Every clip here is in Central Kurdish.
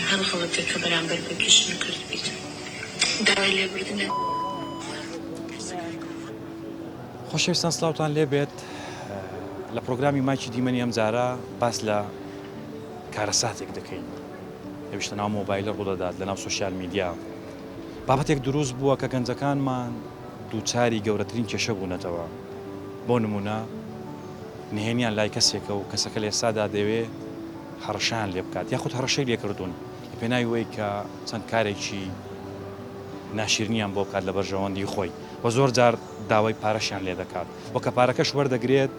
هەر خەڵەتێک کە بەرامبەر بە تووشم کرد بیت داوای لێبوردنە. خۆشەویستان سلااوتان لێ بێت لە پرۆگرامی مایکی دیمەنی ئەم جارە باس لە کارەساتێک دەکەین هێویشتە ناو مۆبایلە ڕوودەدات لە ناو سوۆسیال میدیا بابەتێک دروست بووە کە گەنجەکانمان دووچاری گەورەترین کێشە بوونەتەوە بۆ نمونە نهێنیان لای کەسێکە و کەسەکە لە ئێستادا دەوێ هەڕەشیان لێ بکات یاخود هەڕەشەی لێکردوون لە پێناوی وەی کە چەند کارێکی ناشیرنیان بۆ بکات لە بەرژەوەندی خۆی و زۆر جار داوای پارەشیان لێ دەکات وە کە پارەکەش وەردەگرێت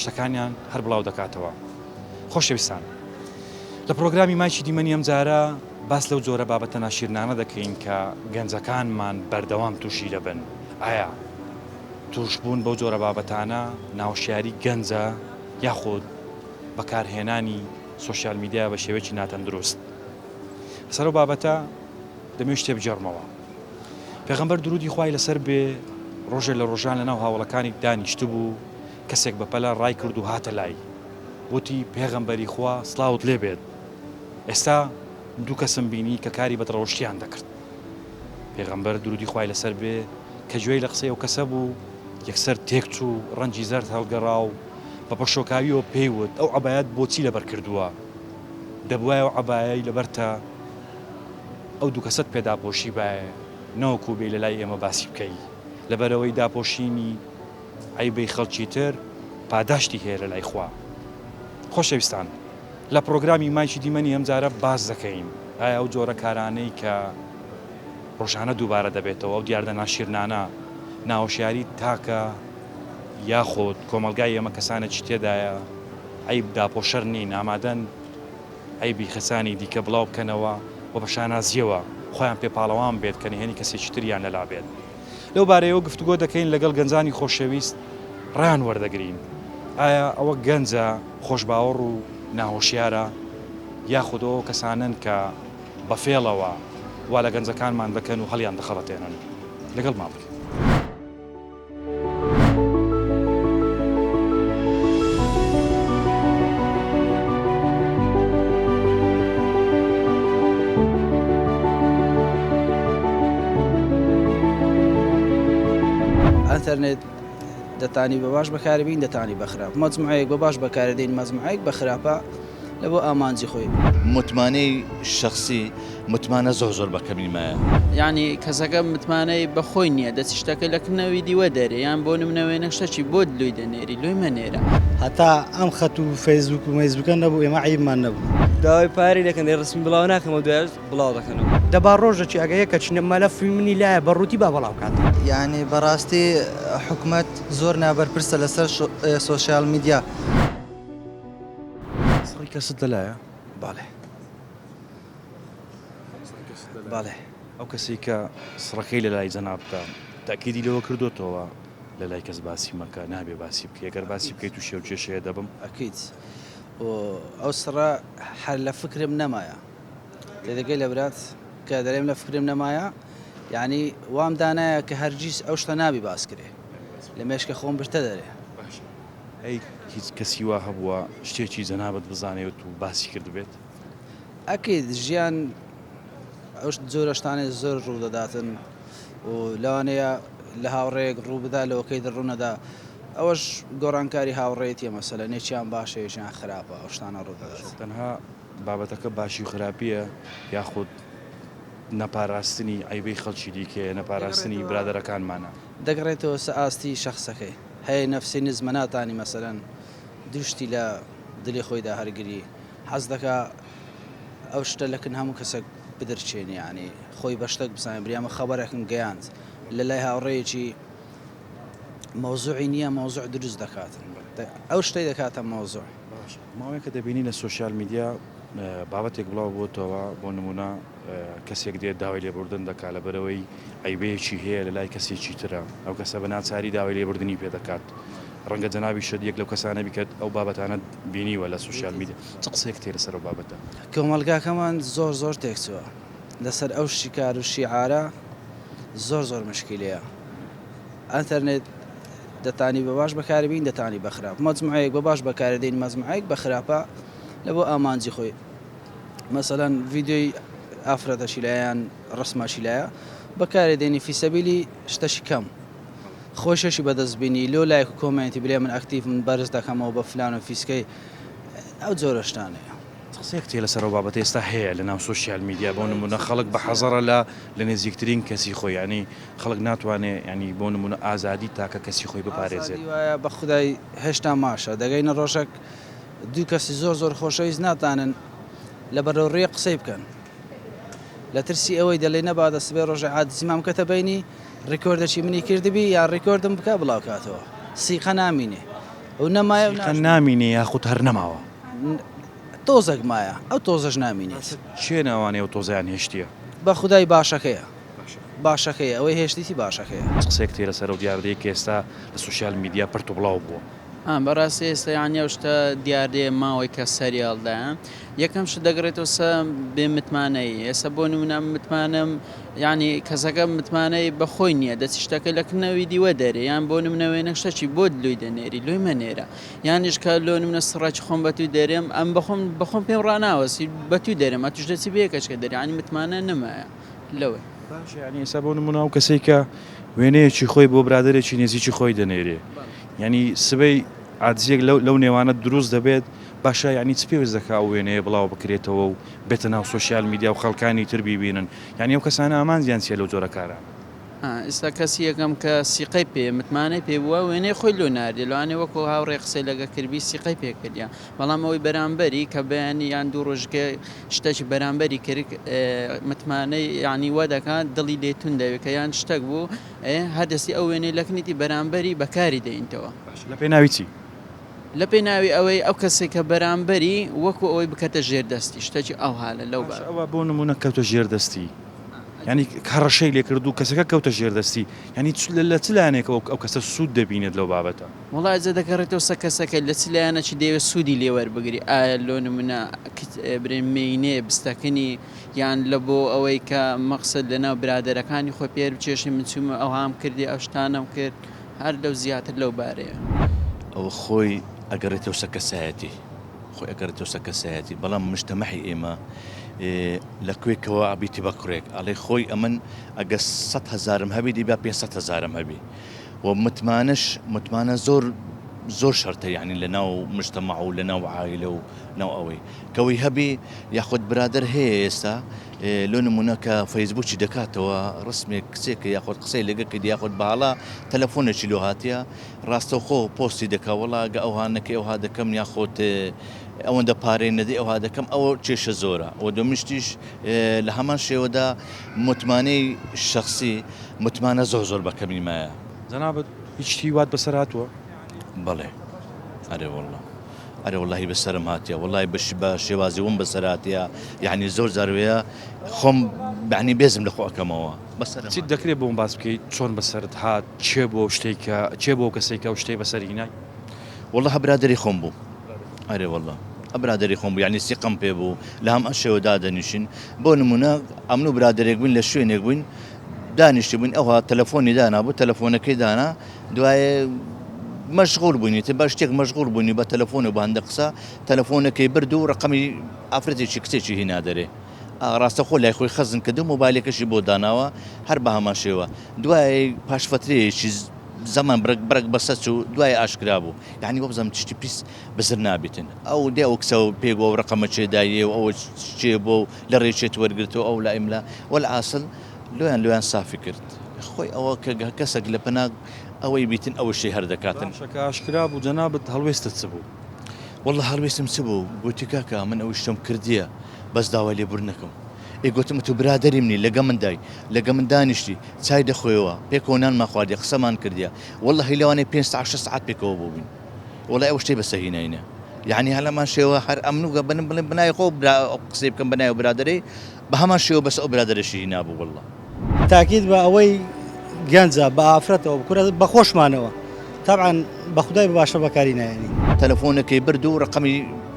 شتەکانیان هەر بڵاو دەکاتەوە. خۆشەویستان لە پرۆگرامی مایکی دیمەنی ئەم جارە باس لەو جۆرە بابەتە ناشیرنانە دەکەین کە گەنجەکانمان بەردەوام تووشی دەبن. ئایا تووشبوون بەو جۆرە بابەتانە ناوشیاری گەنجە یاخود بەکارهێنانی سوۆسیال میدیا بە شێوەیەکی ناتەندروست. سەر و بابەتە دەمێ شتێ بجێڕمەوە. پێغەمبەر درودی خوای لەسەر بێ ڕۆژێ لە ڕۆژان لە ناو هاوڵەکانی دانیشت بوو کەسێک بەپەلە ڕای کرد و هاتە لای وتی پێغەمبەری خوا سڵاوت لێ بێت ئێستا دوو کەسم بینی کە کاری بەدڕەوشتیان دەکرد. پێغەمبەر درودی خوای لەسەر بێ کە گوێی لە قسەی ئەو کەسە بوو یەکسەر تێکچوو ڕەنجی زەرد هەڵگەڕا و بە پەشۆکاویەوە پێیوت ئەو عەبایەت بۆچی لەبەر کردووە دەبوایە ئەو عەبایەی لەبەرتە ئەو دوو کەسەت پێداپۆشی باە نەوەکو بێ لە لای ئێمە باسی بکەی لەبەرەوەی داپۆشینی عەیبەی خەڵکی تر پاداشتی هەیە لە لای خوا. خۆشەویستان لە پرۆگرامی مایکی دیمەنی ئەم جارە باس دەکەین ئایا ئەو جۆرە کارانەی کە ڕۆژانە دووبارە دەبێتەوە ئەو دیاردە ناشیرنانە ناوەشیاری تاکە یاخۆت کۆمەلگای ئێمە کەسانێکی تێدایە عەیب داپۆشەر نین ئامادەن عەیبی خەسانی دیکە بڵاو بکەنەوە و بە شانازیەوە خۆیان پێپاڵەوان بێت کە نهێنی کەسێکی تریان لەلا بێت. لەو بارەیەوە گفتوگۆ دەکەین لەگەڵ گەنجانی خۆشەویست ڕیان وەردەگرین ئایا ئەوە گەنجە خۆشباوەڕ و ناهۆشیارە یاخودەوە کەسانن کە بەفێڵەوە وا لە گەنجەکانمان دەکەن و هەڵیان دەخەڵەتێنن لەگەڵ ما بکەین. ئەتەرنێت دەتانی بە باش بەکاربین دەتانی بەخراپ مەجموعەیەک بە باش بەکاردێن مەجموعەیەک بەخراپە لە بۆ ئامانجی خۆی متمانەی شخصی متمانە زۆر بەکەبینمایە یعنی کەسەکە متمانەی بە خۆی نییە دەچ شتەکە لە کنەوی دیوە دەرێ یان بۆ نمونەوەی نەشتەی بۆ لۆی دەنێری لۆی مەنێرە هەتا ئەم خەت و فەیسبوک و مەیزبوکە نەبوو ئێمە عیبمان نەبوو داوای پاری دەکەن ڕسمی بڵاو ناکەمەوە دوای بڵاو دەکەنەوە دەبا ڕۆژێکی ئەگەیە کە چنە مەلەفی منی لایە بەڕووتی با بەڵاو کات. یعنی بەڕاستی حکومەت زۆر نابەرپرسە لەسەر سۆسیال میدیا. سڕی کەست دەلایە؟ باڵێ باڵێ ئەو کەسی کە سڕەکەی لە لای جەنابدا تاکیدی لەوە کردوتەوە لە لای کەس باسی مەکە نابێ باسی بکە ئەگەر باسی بکەیت و شێو کێشەیە دەبم ئەکیت ئەو سڕە هەر لە فکرم نەمایە لێ دەگەی لە برات کە دەرێم لە فکرم نەمایە یعنی وام دانایە کە هەرگیز ئەو شتە نابی باس کرێ لە مێشکە خۆم برتە دەرێ ئەی هیچ کەسی وا هەبووە شتێکی جەنابەت بزانێت و باسی کرد بێت ئەکیت ژیان ئەو جۆرە شتانێ زۆر ڕوو دەداتن و لەوانەیە لە هاوڕێک ڕوو بدا لەوەکەی دەڕوونەدا ئەوەش گۆڕانکاری هاوڕێتیە مەسەلە نێکیان باشە یەکیان خراپە ئەو شتانە ڕوو دەدات. تەنها بابەتەکە باشی و خراپیە یاخود نەپاراستنی عیبەی خەڵکی دیکەیە نەپاراستنی برادەرەکانمانە دەگەڕێتەوە سە ئاستی شەخصەکەی هەیە نەفسی نزمە ناتانی مەسەلەن دوشتی لە دلی خۆیدا هەرگری حەز دەکا ئەو شتە لەکن هەموو کەسێک بدرچێنی ینی خۆی بە شتێک بزانێ بریامە خەبەرێکم گەیاند لە لای هاوڕێیەکی مۆزوعی نییە مۆزوع دروست دەکاتن ئەو شتەی دەکاتە مۆزوع ماوەیە کە دەبینی لە سوۆسیال میدیا بابەتێک بڵاو بۆتەوە بۆ نمونە کەسێک دێت داوای لێبوردن دەکات لەبەرەوەی عیبەیەکی هەیە لە لای کەسێکی ترە ئەو کەسە بە ناچاری داوای لێبوردنی پێ دەکات ڕەنگە جەنابی شت یەک لەو کەسانە بیکات ئەو بابەتانە بینیوە لە سوۆسیال میدیا چ قسەیەک تێ لەسەر ئەو بابەتە کۆمەلگاکەمان زۆر تێکچووە لەسەر ئەو شیکار و شیعارە زۆر مشکلەیە ئەتەرنێت دەتانی بە باش بەکاربین دەتانی بەخراپ مەجموعەیەک بە باش بەکاردێن مەجموعەیەک بە خراپە لە بۆ ئامانجی خۆی مەسەلەن ڤیددیۆی ئافرەتەشی لایەن ڕسماشی لایە بەکارێ دێنی فیسەبیلی شتەشی کەم خۆشەشی بەدەستبینی لۆ لایک و کۆمنتی بلێ من ئەکتیف من بەرز دەکەمەوە بە فلان و فیسکەی ئەو جۆرە شتانەیە قسەیەک تێ لەسەر ئەو بابەت ئێستا هەیە لە ناو سوۆسیال میدیا بۆ نمونە خەڵک بە حەزەرە لە نێزیکترین کەسی خۆی ینی خەڵک ناتوانێت ینی بۆ نمونە ئازادی تاکە کەسی خۆی بپارێزێت وایە بە خودای هێشتا ماشە دەگەینە ڕۆژێک دوو کەسی زۆر خۆشەویست ناتانن لە بەرەوڕێ قسەی بکەن لە ترسی ئەوەی دەڵێ نەبا دەسبێ ڕۆژە عادزیمام کەتە بینی ڕێکۆردەی منی کردبی یا ڕێکۆردم بکە بڵاو کاتەوە سیقە نامینێ ئەو نەمایە نامینێ یاخود هەر نەماوە تۆزێک مایە ئەو تۆزەش نامینێت چێ ناوانێ و تۆزیان هێشتیە بە خودای باشەکەیە باشەکەیە ئەوەی هێشتیتی باشەکەیە قسەیەک تێ لەسەر و دیاردەیە کە ئێستا لە سوۆسیال میدیا پرت و بڵاو بووە بەڕاستی ئێستا یانە شتە دیاردەیە ماوەی کە سەریالدایە یەکەم شت دەگرێتەوە سە بێ متمانەی ئێستا بۆ نمونە متمانم ینی کەسەکە متمانەی بەخۆی نییە دەچی شتەکە لەکنەوەی دیوە دەرێ یان بۆ نمونەوەی نەشتەی بۆ لۆی دەنێری لۆی مەنێرە یانیشکە لۆ نمونە سڕاکی خۆم بەتوی دەرێم ئەم بەخۆم پێم ڕناوەسی بەتوی دەرێم ئە توش دەچی بەیەکەچکە دەری ینی متمانە نەمایە لەوەی ینی ئێستا بۆ نمونە ئەو کەسێک کە وێنەیەکی خۆی بۆ برادێکی نێزیکی خۆی دەنێرێ ینی سبەی عادزیەک لەو نێوانە دروست دەبێت باشە ینی چ پێویست دەکا ئەو وێنەیە بڵاو بکرێتەوە و بێتە ناو سوۆسیال میدیا و خەڵکانی تر بیبینن یعنی ئەو کەسانە ئامان زیانسیە لەو جۆرە کاران ئێستا کەسی یەکەم کە سیقەی پێ متمانەی پێ بووە وێنەی خۆی لۆ ناردێ لەوانێ وەکو هاوڕێ قسەی لەگە کردبی سیقەی پێکردیا بەڵام ئەوەی بەرامبەری کە بەیانی یان دوو ڕۆژگە شتێکی بەرامبەری کرد متمانەی یانی وا دەکات دڵی لێتون دەوێت کە یان شتێک بوو هەردەستی ئەو وێنەی لەکنیتی بەرامبەری بەکاری دەینتەوە لە پێی ناوی چی؟ لە پێی ناوی ئەوەی ئەو کەسێک کە بەرامبەری وەکو ئەوەی بکەتە ژێردەستی شتێکی ئەو حالە لەو ئەوە بۆ نمونە کەوتە ژێردەستی ینی هەڕەشەی لێ کرد و کەسەکە کەوتە ژێردەستی ینی لە چ لایەنێکەوە ئەو کەسە سوود دەبینێت لەو بابەتە وڵای جە دەکەڕێتەوە سە کەسەکە لە چ لایەنەی دەیەوێت سوودی لێوەربگری ئایا لۆ نمونە برێمینێ بستەکەنی یان لە بۆ ئەوەی کە مەقسەد لەناو برادەرەکانی خۆ پێر بچێشی من چوومە ئەو هام کردی ئەو شتانەم کرد هەر لەو زیاتر لەو بارەیە ئەو خۆی ئەگەڕێتەوە سەکەسایەتی خۆی ئەگەڕێتەوە سەکەسایەتی بەڵام مشتەمەحی ئێمە لەکوێکەوە ئابیتی بە کوڕێک ئەڵێ خۆی ئەمن ئەگە 100,000 هەبی دیبا 500,000 هەبی و متمانە زۆر شەرتە یعنی لە ناو مجتەمع و لە ناو عائلە و ناو ئەوەی کەوەی هەبی یاخود برادر هەیە ئێستا لۆ نمونە کە فەیسبووکی دەکاتەوە ڕسمێک کچێکە یاخود قسەی لەگە کرد یاخود باڵا تەلەفۆنێکی لۆ هاتیە ڕاستەوخۆ پۆستی دەکا وەڵا گە ئەوهانەکە ئەوها دەکەم یاخۆت ئەوەندە پارەی نەدەی ئەوها دەکەم ئەوە کێشە زۆرە ئەو دۆمیشتیش لە هەمان شێوەدا متمانەی شخصی متمانە زۆر بەکەمی مایە جەنابەت هیچ شتی وات بەسەر هاتووە بەڵێ ئەرێ وڵی بەسەرم هاتیە وڵی بە شێوازی وم بەسەر هاتیە یعنی زۆر زاروەیە خۆم بەعنی بێزم لە خۆ ئەەکەمەوە چیت دەکرێت بۆم باس بکەیت چۆن بەسەرت هات چێ بۆ شتێکە چێ بۆ کەسێکە و شتەی بەسەر هینای وڵە هەبرادری خۆم بوو ئەرێ وڵە ئەبرادری خۆم بوو یعنی سیقم پێ بوو لە هەم ئەشێوەدا دەنیشین بۆ نمونە ئەمن و برادێک بووین لە شوێنێک بووین دانیشتی بووین ئەوها تەلەفۆنی دانا بوو تەلەفۆنەکەی دانا دوایە مەشغول بووینی تە بە شتێک مەشغول بوونی بە تەلەفۆن و بەندە قسە تەلەفۆنەکەی برد و ڕقمی ئافرەتێکی کچێکی هینا دەرێ ڕاستە خۆ لای خۆی خەزن کردو مۆبایلەکەشی بۆ داناوە هەر بە هەمان شێوە دوای پاشفترەیەکی زەمان برەک بەسەچ و دوای ئاشکرا بوو یعنی وەبزەم تشتی پیس بەزر نابێتن ئەو دێ ئەو کسە و پێگۆ و ڕقەمە چێدایە و ئەوە چێ بۆ لە ڕێچێت وەرگرتەوە ئەو لا ئیملا وەلعاسڵ لۆیان سافی کرد خۆی ئەوە کە کەسێک لە پەناگ ئەوەی بیتن ئەوە شەی هەر دەکاتن ئاشکرا بوو جەنابەت هەڵوێستت چ بوو وەڵڵە هەڵوێستم چ بوو گوتی کاکە من ئەوەی شتم کردیە بەس داوا لێبوور نەکەم گوتم تو برادری منی لەگە من دانیشتی چای دەخۆیەوە پێکۆنانمان خواردی قسەمان کردیە وەڵڵە هیلەوانەی 5 ساعت پێکەوە بووبین وڵای ئەو شتەی بەسەهینەینە یعنی هەلەمان شێوە هەر ئەمنوگە بنم بڵێن بنای خۆ قسەی بکەم بەنای برادری بە هەمان شێوە بەس ئەو برادرەشی هینا بوو وەڵڵە تاکید بە ئەوەی گەنجە بە ئافرەتەوە بکورە بە خۆشمانەوە طبعا بە خودای باشە بەکاری نایێنی تەلەفۆنەکەی برد و ڕقمی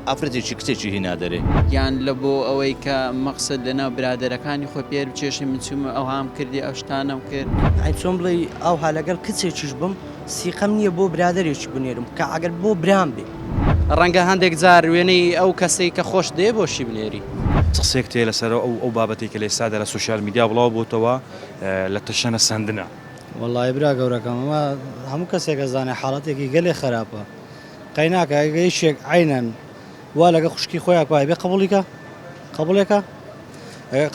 ئافرەتێکی کچێکی هینا دەرێ یان لە بۆ ئەوەی کە مەقسەد لەناو برادەرەکانی خۆ پێر بچێشی من چوومە ئەو هام کردی ئەو شتانەم کرد ئەی چۆن بڵێ ئەو هەلەگەڵ کچێکیش بم سیقەم نییە بۆ برادێکی بنێرم کە ئەگەر بۆ برام بێ ڕەنگە هەندێک جار وێنەی ئەو کەسەی کە خۆش دێ بۆشی بنێری قسەیەک تێ لەسەر ئەو بابەتی کە لە ئێستادا لە سوشیال میدیا بڵاو بووتەوە لە تەشەنە سندنە والله برا گەورەکەم ئەمە هەموو کەسێکە زانێ حاڵەتێکی گەلێ خراپە قەیناکە ئەگەیشێک عینەن وا لەگە خوشکی خۆیان کوای بێ قبولیکە قبولێکە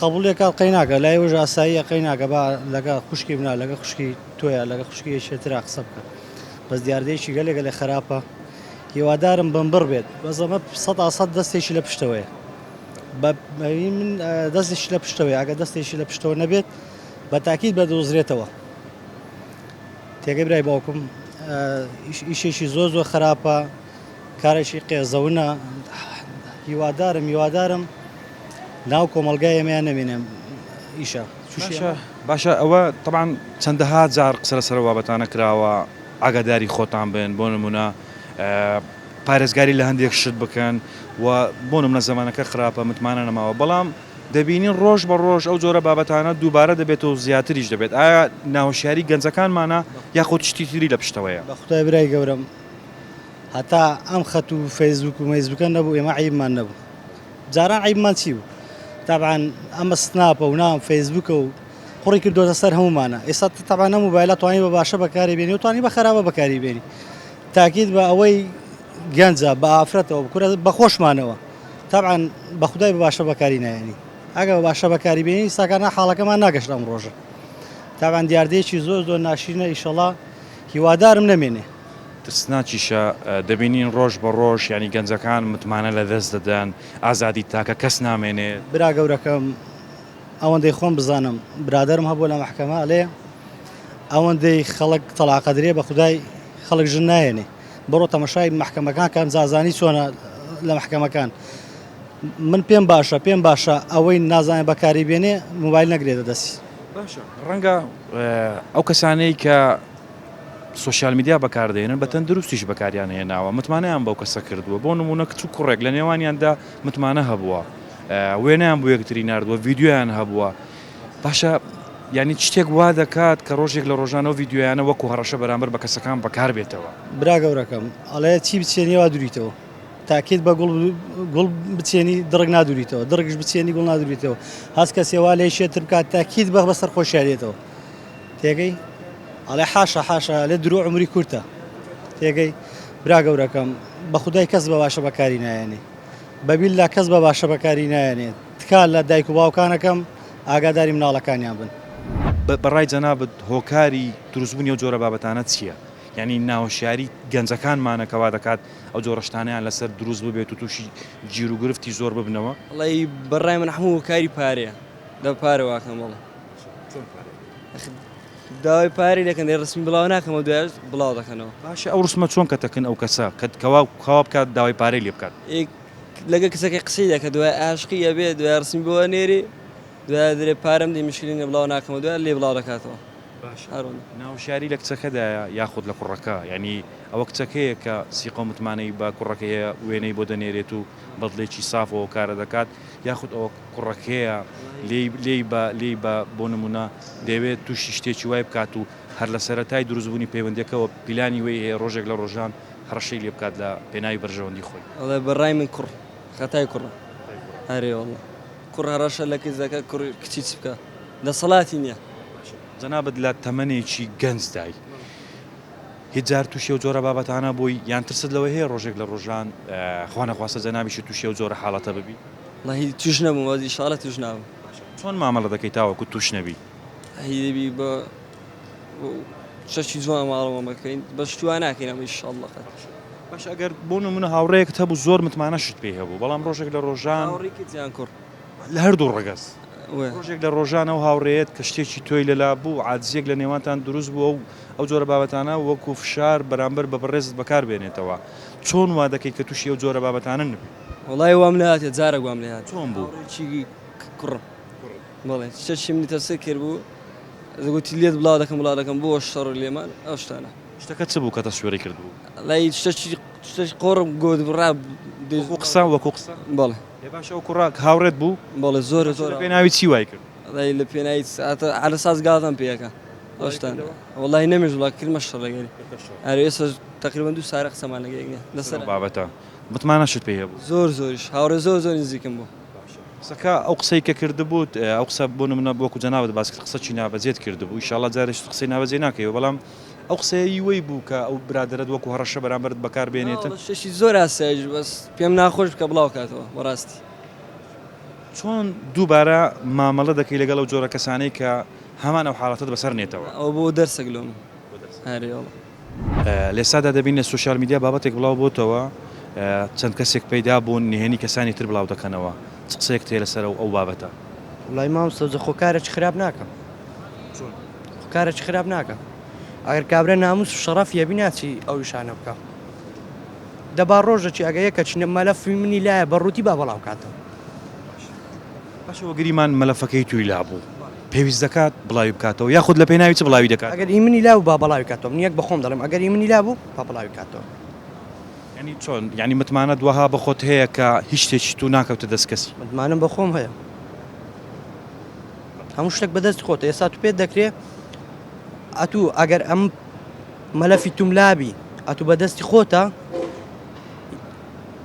قبولێکە قەیناکە لای وەژ ئاساییە قەیناکە با لەگە خوشکی بنا لەگە خوشکی تۆیە لەگە خوشکی شێترا قسە بکە بەس دیاردەیەکی گەلێ خراپە هیوادارم بمبڕ بێت بەس ئەمە 100% دەستێکی لە پشتەوەیە من دەستێکی لە پشتەوەی ئەگە دەستێکی لە پشتەوە نەبێت بە تاکید بەدۆزرێتەوە تێگەی برای باوکم ئیشێکی زۆر خراپە کارێکی قێزەونە هیوادارم ناو کۆمەلگای ئێمەیان نەبینێم ئیشە باشە ئەوە طبعاً چەندەها جار قسە لەسەر بابەتانە کراوە ئاگاداری خۆتان بن بۆ نمونە پارێزگاری لە هەندێک شت بکەن و بۆ نمونە زەمانەکە خراپە متمانە نەماوە بەڵام دەبینین ڕۆژ بە ڕۆژ ئەو جۆرە بابەتانە دووبارە دەبێت و زیاتریش دەبێت ئایا ناوەشیاری گەنجەکانمانە یاخۆ تشتی تری لە پشتەوەیە بە خودای برای گەورم هەتا ئەم خەت و فەیسبوک و مەیزبوکە نەبوو ئێمە عیبمان نەبوو جاران عیبمان چی بوو طبعاً ئەمە سناپە و نام فەیسبوکە و قوڕی کردوتە سەر هەمومانە ئێستا طبعاً ئەم موبایلە توانی بە باشە بەکاری بێنی و توانی بە خراپە بەکاری بێنی تاکید بە ئەوەی گەنجە بە ئافرەتەوە بکورە بە خۆشمانەوە طبعاً بە خودای بە باشە بەکاری نایێنی ئەگە بە باشە بەکاری بێنی ساکانە حاڵەکەمان ناگەشت ئەم ڕۆژە طبعاً دیاردەیەکی زۆر ناشرینە ئیشەڵا هیوادارم نەمێنێ ترسناکیشە دەبینین ڕۆژ بە ڕۆژ ینی گەنجەکان متمانە لە دەست دەدەن ئازادی تاکە کەس نامێنێت برا گەورەکەم ئەوەندەی خۆم بزانم برادرم هەبوو لە محکەمە ئەڵێ ئەوەندەی خەڵک تەلاقە درێ بە خودای خەڵک ژن نایێنێ بڕۆ تەمەشای محکەمەکان کام زازانی چۆنە لە محکەمەکان من پێم باشە ئەوەی نازانێت بەکاری بێنێ موبایل نەگرێتە دەستی ڕەنگە ئەو کەسانەی کە سوشیال میدیا بەکاردێنن بە تەندروستیش بەکاریان هێناوە متمانەیان بەو کەسە کردووە بۆ نمونە کچ و کوڕێک لە نێوانیاندا متمانە هەبووە وێنیان بۆ یەکتری نردووە ڤیددیۆیان هەبووە باشە ینی شتێک وا دەکات کە ڕۆژێک لە ڕۆژانەوە ڤیددیۆیانە وەکو هەڕەشە بەرامبەر بە کەسەکان بەکار بێتەوە برا گەورەکەم ئەڵێ چی بچێنیەوە دووریتەوە تاکید بە گوڵ بچێنی دڕک نادوریتەوە دڕگش بچێنی گوڵ نادوریتەوە هەست کەسێوا لێ شێتر بکات تاکید بە بەسەر خۆشیارێتەوە تێگەی ئەڵێ حاشە لێ درۆ عمری کورتە تێگەی برا گەورەکەم بە خودای کەس بە باشە بەکاری نایێنێ بەبیل لا کەس بە باشە بەکاری نایێنێت تکال لە دایک و باوکانەکەم ئاگاداری مناڵەکانیان بن بەڕای جەنابەت هۆکاری دروستبوونی ئەو جۆرە بابەتانە چییە؟ ینی ناوەشیاری گەنجەکانمانەکەوا دەکات ئەو جۆرەشتانیان لەسەر دروست ببێت و تووشی گیر و گرفتی زۆر ببنەوە وڵی بەڕای من هەموو کاری پارەیە دە پارە واکەم وڵە داوای پارەی دەکەن دەی ڕسمی بڵاو ناکەمەوە دوای بڵاو دەکەنەوە باشە ئەو ڕسمە چۆن کە دەکەن ئەو کەسە کەوا بکات داوای پارەی لێ بکات لەگە کەسەکە قسەی دەکە دوای ئاشقی ئەبێ دوای ڕسمی بۆ نێری دوای درێ پارەم دی مشکلینە بڵاو ناکەمەوە دوای لێ بڵاو دەکاتەوە ناوشاری لە کچەکەدایە یاخود لە کوڕەکە ینی ئەوە کچەکەیە کە سیقە متمانەی بە کوڕەکەیە وێنەی بۆ دەنێرێت و بەدڵێکی سافەوە کارە دەکات یاخود ئەوە کوڕەکەیە لێی بە بۆ نمونە دەوێت تووشی شتێکی وای بکات و هەر لە سەرەتای دروستبوونی پەیوەندەکەەوە پیلانی وی هەیە ڕۆژێک لە ڕۆژان هەڕەشەی لێ بکات لە پێناوی بەرژەوەندی خۆی ئەڵێ بەڕای من کوڕ خەتای کوڕە هەرێ وڵە کوڕ هەڕەشە لە کەزەکە کوڕ کچی چ بکە دەسەڵاتی نییە جەنابەت لە تەمەنێکی گەنجدای هیچ جار تووشی و جۆرە بابەتانە بۆی یان ترست لەوە هەیە ڕۆژێک لە ڕۆژان خوا نەخواستە جەنابیشی تووشی و جۆرە حاڵەتە ببی هی توش نەبووم وەزی شاڵە توش نابووم چۆن مامەڵە دەکەی تاوەکو توش نەبی هیدەبی بە شەشی جوان ماڵەوە مەکەین بە شتوان ناکەین ئەمە ئینشاءالله باش ئەگەر بۆ نمونە هاوڕەیەکت هەبوو زۆر متمانەشت پێ هەبوو بەڵام ڕۆژێک لە ڕۆژان هاوڕێکیان کوڕ لە هەردوو ڕگەز ڕۆژێک لە ڕۆژانە و هاوڕێت کە شتێکی تۆی لەلا بوو عادزیەک لە نێوانتان دروست بووە و ئەو جۆرە بابەتانە وەکو فشار بەرامبەر بە بەڕێزت بەکار بێنێتەوە چۆن وا دەکەی کە تووشی ئەو جۆرە بابەتانە نبی وڵای وام لە هاتێت جارە گوام لێ هات چۆن بوو چی کوڕم بڵێ شتێکی منی تەسە کرد بوو دەگوتی لێت بڵاو دەکەم بۆ شەڕ لێمان ئەو شتانە شتەکە چ بوو کە تەسوێری کرد بوو لای شتێکی قۆڕم گۆت بڕا قسە وەکو قسە بەڵێ لێ باشە ئەو کوڕاک هاوڕێت بوو بەڵێ زۆر پێناوی چی وای کرد لای لە پێناوی عەلە ساز گاڵتان پێیەکە ئەو شتانە وڵی نەمێژ وڵا کردمە شەڕ لەگەری ئەرێ ئێستا تقریبا 2 ساعت قسەمان لەگەیەک نییە لەسەر بابەتە متمانەشت پێ هەبوو زۆریش هاوڕێ زۆر نزیکم بوو قسەکە ئەو قسەی کە کردبووت ئەو قسە بۆ منە بۆکو جەنابەت باس کرد قسە چی نابەجێت کردبوو ئینشاڵڵا جارێک قسەی نابەجێ ناکەیەوە بەڵام ئەو قسەیە وەی بوو کە ئەو برادرت وەکو هەڕەشە بەرامبەرت بەکاربێنێتن شەشی زۆر ئاسایش بەس پێم ناخۆش بکە بڵاو کاتەوە بەڕاستی چۆن دووبارە مامەڵە دەکەی لەگەڵ ئەو جۆرە کەسانەی کە هەمان ئەو حاڵەتت بەسەر نێتەوە ئەو بۆ دەرسێک لۆم هەرێڵە لێسادا دەبینە سوشال میدیا بابەتێک بڵاو بۆتەوە چەند کەسێک پەیدا بوون نهێنی کەسانی تر بڵاو دەکەنەوە چ قسەیەک تێ لەسەر ئەو بابەتە وڵای مامۆستا خۆکارێک خراپ ناکەم خۆکارێک خراپ ناکەم ئەگەر کابرا ناموس و شەڕەف یەبی ناچی ئەو شانە بکە دەبا ڕۆژەکی ئەگە یەکە چنە مەلەفی منی لایە بەڕووتی با بەڵاو کاتەوە باشەوە گریمان مەلەفەکەی توی لابوو پێویست دەکات بڵاوی بکاتەوە یاخود لە پێی ناوی چ بڵاوی دەکات ئەگەر ئی منی لا و با بەڵاوی کاتەوە من یەک بەخۆم دەڵێم ئەگەر ئی منی لا بوو با بەڵاوی کاتەوە ینی چۆن ینی متمانە دوها بە خۆت هەیە کە هیچ شتێکی تو ناکەوتە دەست کەسی متمانم بەخۆم هەیە هەموو شتێک بەدەست خۆتە ئێستا تو پێت دەکرێت ئەتوو ئەگەر ئەم مەلەفی توم لابی ئەتوو بەدەستی خۆتە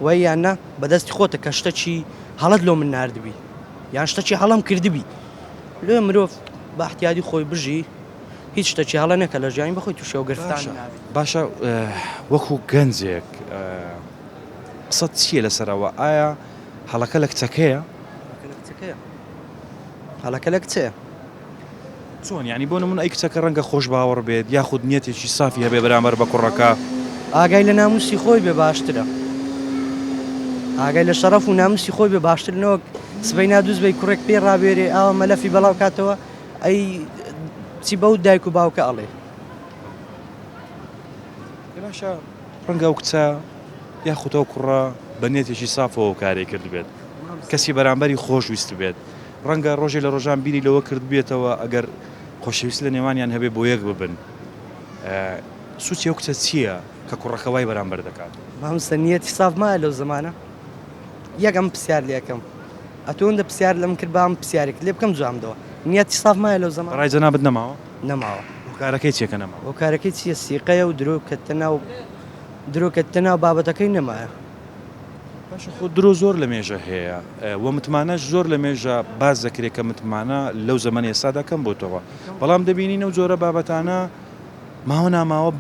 وای یانە بەدەستی خۆتە کە شتەکی هەڵت لۆ من نردبی یان شتەکی هەڵم کردبی لێ مرۆڤ بە احتیادی خۆی بژی هیچ شتێکی هەڵە نەکە لە ژیانی بەخۆی تووشێ و گرفتان باشە وەکو گەنجێک قسەت چییە لەسەرەوە ئایا هەڵەکە لە کچەکەیە هەڵەکە لە کچەیە چۆن ینی بۆ نمونە ئەی کچەکە ڕەنگە خۆش باوەڕ بێت یاخود نیەتێکی سافی هەبێ بەرامبەر بە کوڕەکە ئاگای لە ناموسی خۆی بێ باشترە ئاگای لە شەڕەف و ناموسی خۆی بێ باشترنەوە سبەی نادووز بەی کوڕێک پێ ڕابێرێ ئاوە مەلەفی بەڵاو کاتەوە ئەی چی بەو دایک و باوکە ئەڵێ باشە ڕەنگە ئەو کچە یاخودەوە کوڕە بە نێتێکی سافەوە کارێک کرد بێت کەسی بەرامبەری خۆشویست بێت ڕەنگە ڕۆژێ لە ڕۆژان بیری لەوە کرد بێتەوە ئەگەر خۆشەویست لە نێوانیان هەبێ بۆ یەک ببن سوچی ئەو کچە چییە کە کوڕەکەوای بەرامبەر دەکات مامۆستا نیەتی ساف مایە لەو زمانە یەکەم پرسیار لێکەم ئەتۆ هەندە پرسیار لەم کرد بام پرسیارێک لێ بکەم جوامدەوە نیەتی ساف مایە لەو زەمان ڕای جەنابەت نەماوە نەماوە کارەکەی چێکە نەماوە ئەو کارەکەی چییە سیقەیە و درۆکەتە ناو بابەتەکەی نەمایە باشە خۆ درۆ زۆر لە مێژە هەیە و متمانەش زۆر لە مێژە باز دەکرێت کە متمانە لەو زەمانە ئێستادا کەم بۆتەوە بەڵام دەبینینە و جۆرە بابەتانە ماوە ناماوە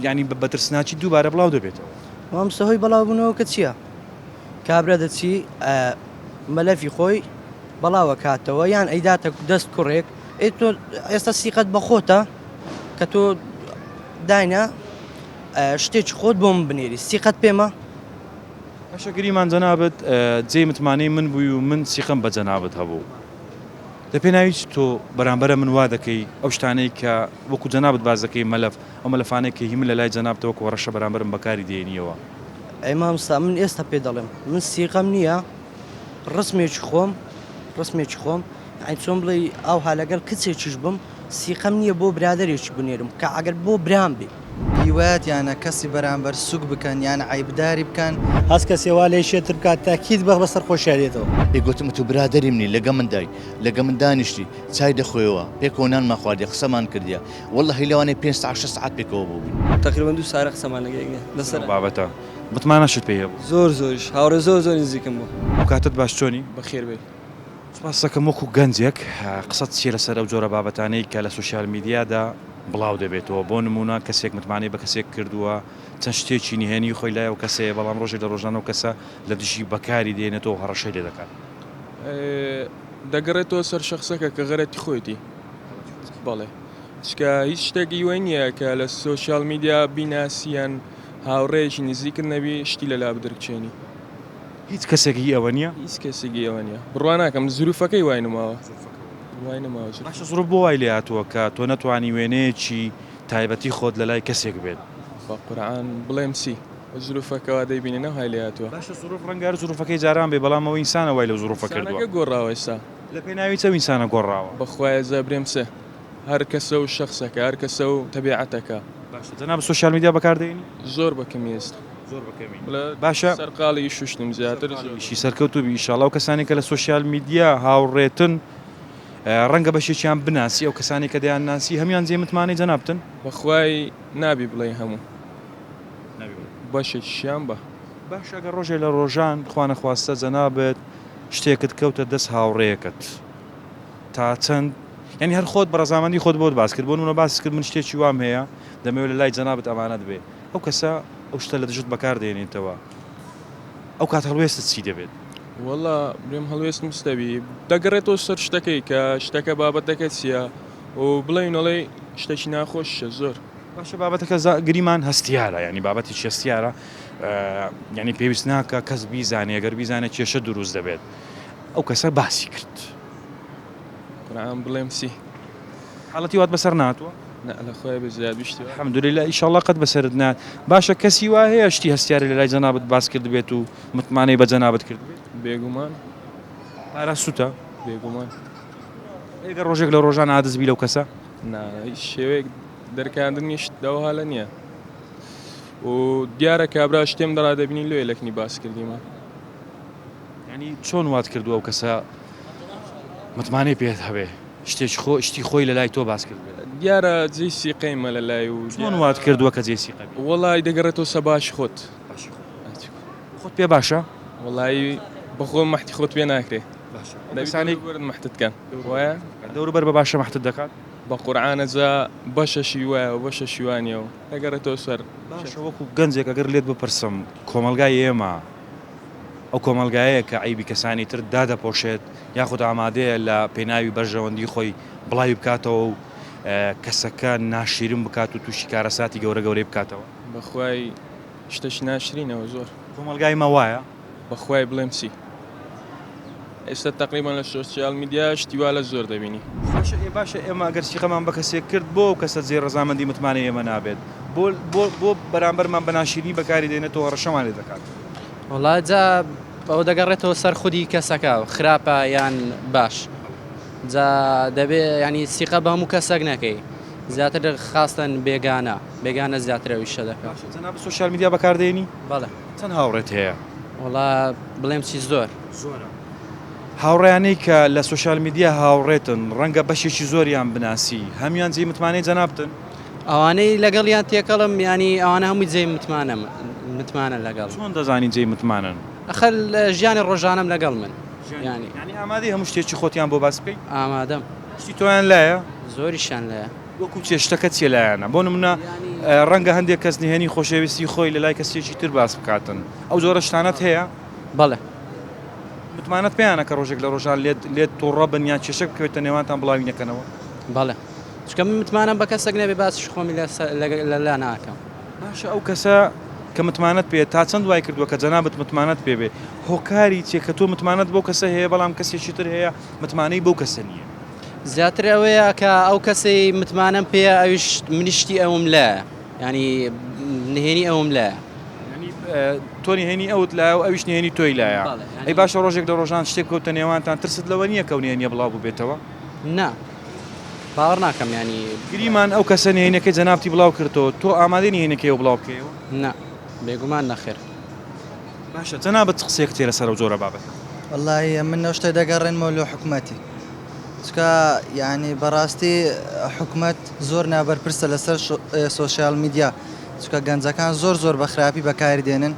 ینی بەترسناچی دووبارە بڵاو دەبێتەوە مامۆستا هۆی بەڵاو بوونەوە کە چییە کابرا دەچی مەلەفی خۆی بەڵاوە کاتەوە یان ئەیداتە دەست کوڕێک تۆ ئێستا سیقەت بە خۆتە کە تۆ داینە شتێکی خۆت بۆ من بنێری سیقەت پێمە باشە گریمان جەنابەت جێی متمانەی من بووی و من سیقەم بە جەنابەت هەبوو لە پێناوی تۆ بەرامبەرە من وا دەکەی ئەو شتانەی کە وەکو جەنابەت باز دەکەی مەلەف ئەو مەلەفانەی کە هی من لە لای جەنابەتەوە کە ڕەشە بەرامبەرم بەکاری دێنیەوە ئەی مامۆستا من ئێستا پێ دەڵێم من سیقەم نییە ڕسمێکی خۆم ئەی چۆن بڵێ ئەوها لەگەڵ کچێکیش بم سیقەم نییە بۆ برادێکی بنێرم کە ئەگەر بۆ برام بێ هیوایەت یانە کەسی بەرامبەر سوک بکەن یانە عیبداری بکەن هەست کەسێوا لێ شێتر بکات تاکید بە بەسەر خۆشیارێتەوە پێگوتم تو برادری منی لەگە من دای لەگە من دانیشتی چای دەخۆیەوە پێکۆنانمان خواردی قسەمان کردیا وەڵڵەهی لەوانەیە 5 ساعت پێکەوە بوو بووین تقریبا 2 ساعت قسەمان لەگەڵ لەسەر بابەتە متمانەشت پێ هەبوو زۆریش هاوڕێ زۆر نزیکم بوو ئەو کاتت باش چۆنی بەخێر بێت سپاس دەکەم وەکو گەنجێک قسەت چیە لەسەر ئەو جۆرە بابەتانەی کە لە سوشال میدیادا بڵاو دەبێتەوە بۆ نمونە کەسێک متمانەی بە کەسێک کردووە چەند شتێکی نهێنی خۆی لایە و کەسەیە بەڵام ڕۆژێک لە ڕۆژانە و کەسە لە دژی بەکاری دێنێتەوە هەڕەشەی لێ دەکات دەگەڕێتەوە سەر شخصەکە کە غەرەتی خۆیتی بەڵێ چکە هیچ شتێکی وای نییە کە لە سوشال میدیا بیناسییان هاوڕێژی نزیکرد نەبی شتی لە لا بدرکچێنی هیچ کەسێکی ئەوە نییە هیچ کەسێکی ئەوە نییە بڕوا ناکەم زروفەکەی وای نماوە باشە زۆر بۆ وای لێ هاتووە کە تۆ نەتوانی وێنەیەکی تایبەتی خۆت لە لای کەسێک بێت بە قورعان بڵێم سی زروفەکەەوە دەیبینێنەوە های لێ هاتووە باشە زروف ڕەنگار زروفەکەی جاران بێ بەڵام ئەوە ئینسانە وای لە زروفە کردووە گۆڕاوە ئێستا لە پێناوی چەو ئینسانە گۆڕاوە بەخوایە زەبرێم سێ هەر کەسە و شخصەکە هەر کەسە و تەبیعەتەکە باشە جەناب سوشال میدیا بەکاردێنی زۆر بەکەمی ئێستا زۆر بەکەمی باشە سەرقاڵی شوشتم زیاتر شی سەرکەوتوبی ئینشاڵڵا و کەسانی کە لە سوشال میدیا هاوڕێتن ڕەنگە بەشێکیان بناسی ئەو کەسانی کە دەیان ناسی هەمیان جێ متمانەی جەنابتن بەخوای نابی بڵێ هەموو بەشێکیان بە باشە ئەگەر ڕۆژێ لە ڕۆژان خوانە خواستە جەنابێت شتێکت کەوتە دەست هاوڕێیەکەت تا چەند ینی هەر خۆت بەڕزامەندی خۆت بۆت باس کرد بۆ نمونە باس کرد من شتێکی وام هەیە دەمەوێت لە لای جەنابەت ئەمانەت بێ ئەو کەسە ئەو شتە لە دژت بەکاردێنێتەوە ئەو کات هەڵوێستت چی دەبێت وەڵا برێم هەڵوێستم ستەبی دەگەڕێتەوە سەر شتەکەی کە شتەکە بابەتەکە چییە و بڵێنەڵێ شتێکی ناخۆشە زۆر باشە بابەتەکە گریمان هەستیارە ینی بابەتی هەستیارە ینی پێویست ناکە کەس بیزانێ گەر بیزانێت کێشە دروست دەبێت ئەو کەسە باسی کرد قورئان بڵێم چی حاڵەتی وات بەسەر ناتوە لە خۆی بزیاد بیشتی الحەمدولله ئیشەڵڵا قەت بەسەرت نات باشە کەسی وا هەیە شتی هەستیاری لە لای جەنابەت باس کرد بێت و متمانەی بە جەنابەت کرد بێت بێگومان پارە سوتە بێگومان ئەگەر ڕۆژێک لە ڕۆژان عادزبی لەو کەسە شێوەیەک دەرکاندنیش داوها لە نییە و دیارە کابرا شتێم دەڕا دەبینی لێ لەکنی باس کردیمە ینی چۆن وات کردووە ئەو کەسە متمانەی پێت هەبێ شتی خۆی لە لای تۆ باس کرد دیارە جێی سیقەیمە لە لای و چۆن وات کردووە کە جێ سیقە وەڵای دەگەڕێتەوە سە باش خۆت خۆت پێ باشە وەڵایی بەخۆ مەحتی خۆت پێ ناکرێ دەبیسانی ورد مەحتتکەن وایە دەوروبەر بە باشە مەحتت دەکات بە قورئانەجا بەشەشی وایە و بەشە شیوانیە و دەگەڕێتەوە سەر باشە وەکو گەنجێک ئەگەر لێت بپرسم کۆمەلگای ئێمە ئەو کۆمەلگایەیە کە عیبی کەسانی تر دادەپۆشێت یاخود ئامادەیە لە پێناوی بەرژەوەندی خۆی بڵاوی بکاتەوە و کەسەکە ناشیرن بکات و تووشی کارەساتی گەورە گەورەی بکاتەوە بەخوای شتەش ناشرینەوە زۆر کۆمەلگای مە وایە بەخوای بڵێم چی ئێستا تقریبان لە سۆسیال میدیا شتیوا لە زۆر دەبینی باشە ئێمە ئەگەر سیقەمان بە کەسێک کرد بۆ کەسە جێ ڕەزامەندی متمانەی ئێمە نابێت بۆ بەرامبەرمان بە ناشیرنی بەکاری دێنێتەوە ڕەشەمان لێ دەکات وڵات جا ئەو دەگەڕێتەوە سەر خودی کەسەکە خراپە یان باش جا دەبێ ینی سیقە بە هەموو کەسەک نەکەی زیاتر خاستن بێگانە زیاترەویشە دەکات جەناب سۆشیال میدیا بەکاردێنی بەڵێ چەند هاوڕێت هەیە وڵا بڵێم چی زۆر هاوڕێیانەی کە لە سۆشیال میدیا هاوڕێتن ڕەنگە بەشێکی زۆریان بناسی هەمیان جێی متمانەی جەنابتن ئەوانەی لەگەڵیان تێکەڵم ینی ئەوانە هەمووی جێی متمانە لەگەڵ چۆن دەزانی جێی متمانن ئەخەل ژیانی ڕۆژانم لەگەڵ من ینی ئامادەی هەموو شتێکی خۆتیان بۆ باس بکەیت ئامادەم شتی تۆیان لایە زۆریشان لایە وەکو چێشتەکە چێ لایەنە بۆ نمونە ڕەنگە هەندێک کەس نهێنی خۆشەویستی خۆی لە لای کەسێکی تر باس بکاتن ئەو جۆرە شتانەت هەیە بەڵێ متمانەت پێیانە کە ڕۆژێک لە ڕۆژان لێت تووڕە بن یان کێشە بکەوێتە نێوانتان بڵاوی نەکەنەوە بەڵێ چکە من متمانم بە کەسێک نەبێ باسیش خۆمی لە ناکەم باشە ئەو کەسە کە متمانەت پێ تا چەند وای کردووە کە جەنابەت متمانەت پێ بێ هۆکاری چێکە تۆ متمانەت بۆ کەسە هەیە بەڵام کەسێکی تر هەیە متمانەی بەو کەسە نییە زیاتر ئەوەیە کە ئەو کەسی متمانم پێ ئەوش منیشتی ئەوم لایە ینی نهێنی ئەوم لایە تۆ نهێنی ئەوت لایە و ئەویش نهێنی تۆی لایە ئەی باشە ڕۆژێک لە ڕۆژان شتێک کەوتە نێوانتان ترست لەوە نییە کە نهێنیە بڵاو بێتەوە نا باوەڕ ناکەم ینی گریمان ئەو کەسە نهێنەکەی جەنابتی بڵاو کردەوە تۆ ئامادەی نهێنەکەی بڵاو بکەیەوە نا بێگومان نەخێر باشە جەنابەت قسەیەک تێرە سەر ئەو جۆرە بابەت والله من نەو شتێ دەگەڕێنمەوە لە حکوومەتی چکە یعنی بەڕاستی حکوومەت زۆر نابەرپرسە لەسەر سۆشیال میدیا چکە گەنجەکان زۆر بە خراپی بەکاری دێنن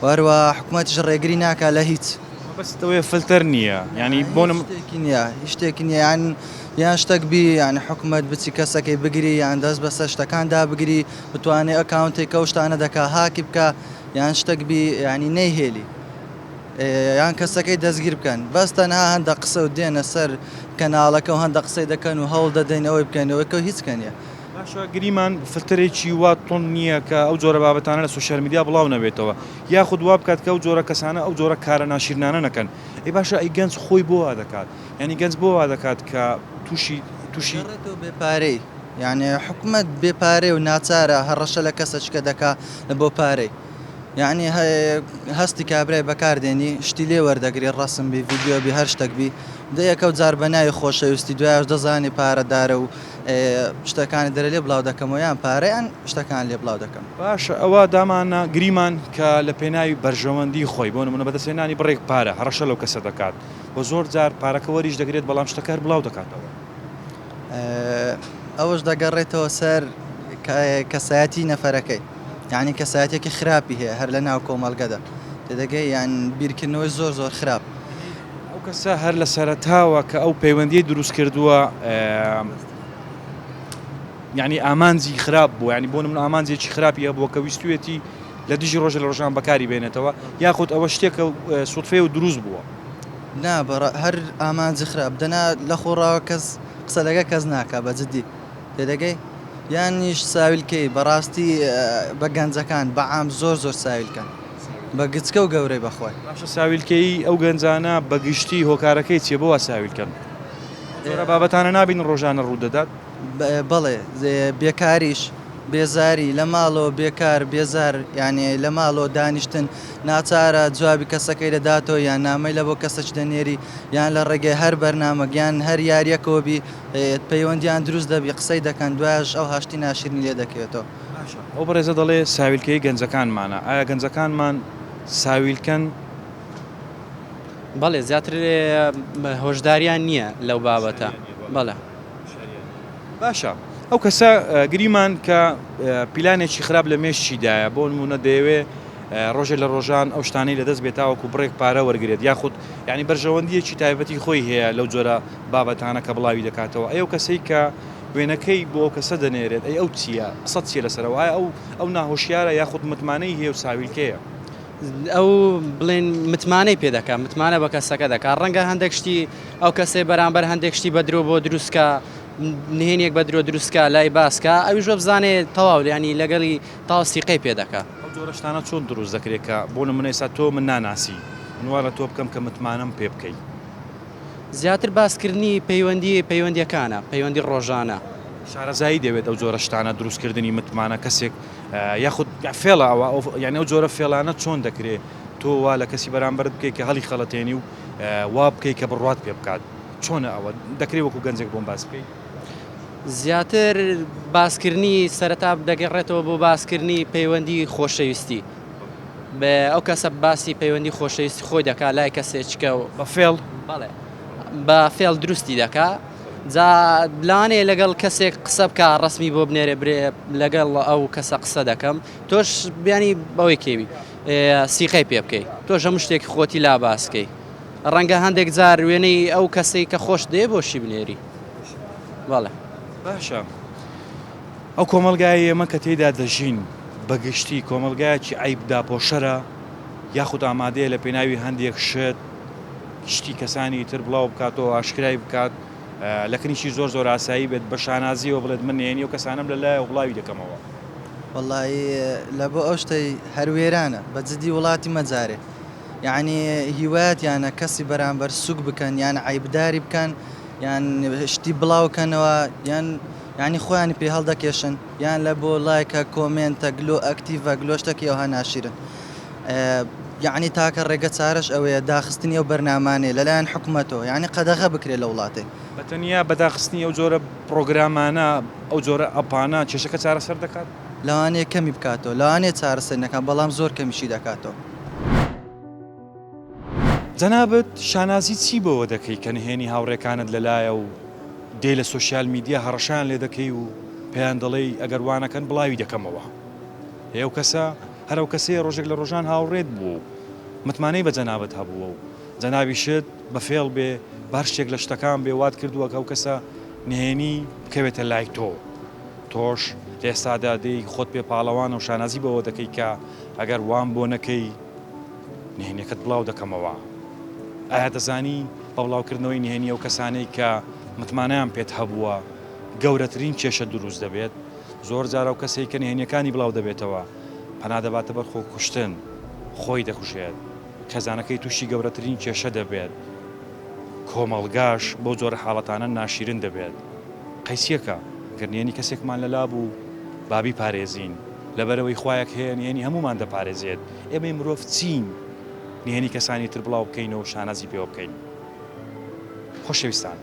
وەروە حکوومەتیش ڕێگری ناکە لە هیچ بەستەوەی فلتەر نییە ینی بۆنم شتێکی نییە یان شتێک بی یعنی حکوومەت بچی کەسەکەی بگری یان دەست بەسەر شتەکاندا بگری بتوانێت ئەکاونتێک ئەو شتانە دەکا هاکی بکە یان شتێک بی ینی نەیهێلی یان کەسەکەی دەستگیر بکەن بەس تەنها هەندە قسە و دێنە سەر کەناڵەکە و هەندە قسەی دەکەن و هەوڵ دەدەینەوەی بکەنەوەی کە هیچ کەنیە باشە گریمان فلترێکی وا تۆن نییە کە ئەو جۆرە بابەتانە لە سوۆشیال میدیا بڵاو نەبێتەوە یاخود وا بکات کە ئەو جۆرە کەسانە ئەو جۆرە کارە ناشیرنانە نەکەن ئەی باشە ئەی گەنج خۆی بۆ وا دەکات ینی گەنج بۆ وا دەکات کە تووشی بێپارەی یعنی حکوومەت بێپارەی و ناچارە هەڕەشە لە کەسەچکە دەکا لە بۆ پارەی یعنی هەستی کابرای بەکاردێنی شتی لێ وەردەگری ڕەسم بی ڤیددیۆ بی هەر شتێک بی دەیەکە و جار بەناوی خۆشەویستی دوایش دەزانی پارەدارە و شتەکانی دەرە لێ بڵاو دەکەم و یان پارەیان شتەکان لێ بڵاو دەکەم باشە ئەوە دامانە گریمان کە لە پێناوی بەرژەوەندی خۆی بۆ نمونە بەدەستێنانی بڕێک پارە هەڕەشە لەو کەسە دەکات بۆ زۆر جار پارەکە وەریش دەگرێت بەڵام شتەکار بڵاو دەکاتەوە ئەوەش دەگەڕێتەوە سەر کەسایەتی نەفەرەکەی یعنی کەسایەتێکی خراپی هەیە هەر لە ناو کۆمەڵگەدا تێدەگەی یان بیرکردنەوەی زۆر خراپ ئەو کەسە هەر لە سەرەتاوە کە ئەو پەیوەندی دروست کردووە یعنی ئامانجی خراپ بوو، ینی بۆ من ئامانجێکی خراپی هەبووە کە ویستوێتی لە دژی ڕۆژە لە ڕۆژان بەکاری بێنێتەوە یاخود ئەوە شتێکە سوودفێ و دروست بووە. نا هەر ئامانجی خراپ دەنا لە خۆڕاوە کەس قسە لەگە کەس ناکە بە جددی تێدەگەی یانیش ساویلکەی بەڕاستی بە گەنجەکان بەعام زۆر ساویلکەن بە گچکە و گەورەی بەخۆی. باشە ساویلکەی ئەو گەنجانە بەگشتی هۆکارەکەی چیە بۆوە ساویلکەن؟ زۆرە بابەتانە نابین ڕۆژانە ڕوودەدات؟ بەڵێ بێکاریش بێزاری لە ماڵەوە بێکار بێزار یعنی لە ماڵەوە دانیشتن ناچارە جوابی کەسەکەی دەداتەوە یان نامەی لە بۆ کەسەش دەنێری یان لە ڕێگەی هەر بەرنامەگیان هەر یاریەکەوەبی پەیوەندیان دروست دەبی قسەی دەکەن دوایش ئەو هاشتی ناشرین لێ دەکەوێتەوە. ئەو بەڕێزە دەڵێ ساویلکەی گەنجەکانمانە، ئایا گەنجەکانمان ساویلکەن؟ بەڵێ زیاتر هۆشداریان نییە لەو بابەتە. بەڵێ باشە ئەو کەسە گریمان کە پیلانێکی خراپ لە مێشتیدایە بۆ نمونە دەیەوێ ڕۆژێ لە ڕۆژان ئەو شتانەی لەدەست بێتاوەکو بڕێک پارە وەرگێت یاخود ینی بەرژەوەندیەکی تایبەتی خۆی هەیە لەو جۆرە بابەتانە کە بڵاوی دەکاتەوە. ئەو کەسەی کە وێنەکەی بۆ کەسە دەنێرێت ئەو چییە؟ قسە چیە لەسەرەوە؟ ئەو ناهۆشیارە یاخود متمانەی هەیە و ساویلکەیە؟ ئەو بڵێن متمانەی پێ دەکات، متمانە بە کەسەکە دەکات. ڕەنگە هەندێک شتی ئەو کەسێ بەرامبەر هەندێک شتی بەدرۆ بۆ دروستکە نهێنێک بە درۆ دروستکە لای باسکە ئەوی ژۆ بزانێت تەواو ینی لەگەڵی تاوسیقەی پێ دەکات. ئەو جۆرە شتانە چۆن دروست دەکرێت کە بۆ نمونە ئێستا تۆ من ناناسی منوارە تۆ بکەم کە متمانەم پێ بکەیت؟ زیاتر باسکردنی پەیوەندیەکانە پەیوەندی ڕۆژانە. شارەزایی دەوێت ئەو جۆرە شتانە دروستکردنی متمانە کەسێک یاخود فێڵە ئەوە یعنی ئەو جۆرە فێڵانە چۆن دەکرێت تۆ وا لە کەسی بەرامبەر بکەیت کە هەڵی خەڵەتێنی و وا بکەیت کە بڕات پێ بکات؟ چۆنە ئەوە دەکرێت وەکو گەنجێک بۆم باس بکەیت؟ زیاتر باسکردنی سەرەتا دەگەڕێتەوە بۆ باسکردنی پەیوەندی خۆشەویستی بە ئەو کەسە باسی پەیوەندی خۆشەویستی خۆی دەکات لای کەسێککە و بە فێڵ بەڵێ بە فێڵ دروستی دەکات جا لانێ لەگەڵ کەسێک قسە بکە ڕسمی بۆ بنێرە برێ لەگەڵ ئەو کەسە قسە دەکەم تۆش بیانی بەوەی کێوی سیقەی پێ بکەیت تۆش هەموو شتێکی خۆتی لا باسکەی ڕەنگە هەندێک جار وێنەی ئەو کەسەی کە خۆش دێ بۆشی بنێری. بەڵێ باشە ئەو کۆمەلگای ئێمە کە تێدا دەژین بەگشتی کۆمەلگایەکی عیبدا پۆشەرە یاخود ئامادەیە لە پێناوی هەندێک شتی کەسانی تر بڵاو بکاتەوە ئاشکرای بکات لە کنیشی زۆر ئاسایی بێت بە شانازیەوە بڵێت من نێنی و کەسانم لەلایە وڵاوی دەکەمەوە. وەڵی لە بۆ ئەو شتەی هەروێرانە بە جددی وڵاتی مەجارێ یعنی هیوات یانە کەسی بەرامبەر سوک بکەن یان عیبداری بکەن یان شتی بڵاوکەنەوە ینی خۆیانی پێ هەڵدەکێشن یان لە بۆ لایکە کۆمنتە گلۆ ئەکتیڤە گلۆ شتێکی ئەوها ناشرن. یعنی تاکە ڕێگە چارەش ئەوەیە داخستنی ئەو بەرنامانێ لەلایەن حکوومەتەوە یعنی قەدەغە بکرێت لە وڵاتێ بەتەنیا بەداخستنی ئەو جۆرە پرۆگرامانە ئەو جۆرە ئەپانە کێشەکە چارەسەر دەکات؟ لەوانەیە کەمی بکاتەوە لەوانەیە چارەسەر نەکات بەڵام زۆر کەمیشی دەکاتەوە. جەنابەت شانازی چی بەوە دەکەی کە نهێنی هاوڕێکانت لەلایە و دێ لە سوۆسیال میدیا هەڕەشان لێ دەکەی و پێیان دەڵێی ئەگەر وانەکەن بڵاوی دەکەمەوە؟ ئێو کەسە هەرو کەسەیە ڕۆژێک لە ڕۆژان هاوڕێت بوو متمانەی بە جەنابەت هەبووە و جەنابیشت بە فێڵ بێ بارشتێک لە شتەکان بێ وات کردووە کە ئەو کەسە نهێنی بکەوێتە لای تۆش لێستادا دەی خۆت پێ پاڵەوانە و شانازی بەوە دەکەی کە ئەگەر وان بۆ نەکەی نهێنیەکەت بڵاو دەکەمەوە. ئایا دەزانی بە بڵاوکردنەوەی نهێنی ئەو کەسانەی کە متمانەیان پێت هەبووە گەورەترین کێشە دروست دەبێت؟ زۆر جارە و کەسێک کە نهێنیەکانی بڵاو دەبێتەوە پەنا دەباتە بەر خۆ کوشتن خۆی دەکوشێت خێزانەکەی تووشی گەورەترین کێشە دەبێت. کۆمەڵگاش بۆ جۆرە حاڵەتانە ناشرین دەبێت. قەیسیەکە گەرنێنی کەسێکمان لەلا بوو بابی پارێزین لەبەرەوەی خوایەک هەیە نهێنی هەمومان دەپارێزێت. ئێمە مرۆڤ چین نهێنی کەسانی تر بڵاو بکەینەوە شانازی پێوە بکەین. خۆشەویستان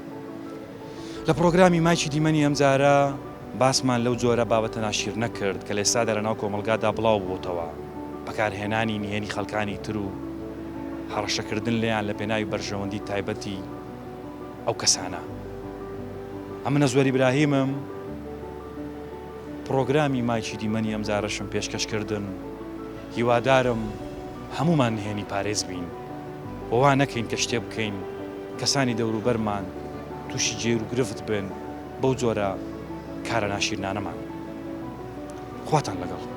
لە پرۆگرامی مایکی دیمەنی ئەمجارە باسمان لەو جۆرە بابەتە ناشیر نەکرد کە لێستا دەرەناو کۆمەلگادا بڵاو بووتەوە بەکارهێنانی نهێنی خەڵکانی تر و هەڕەشەکردن لێیان لە پێناوی بەرژەوەندی تایبەتی ئەو کەسانە. ئەمنە زۆری براهیمم پرۆگرامی مایکی دیمەنی ئەمجارەشم پێشکەشکردن هیوادارم هەمومان نهێنی پارێز بین بۆ وا نەکەین کە شتێ بکەین کەسانی دەوروبەرمان تووشی جێر و گرفت بن بەو جۆرە کارە ناشیرنانەمان خواتان لەگەڵ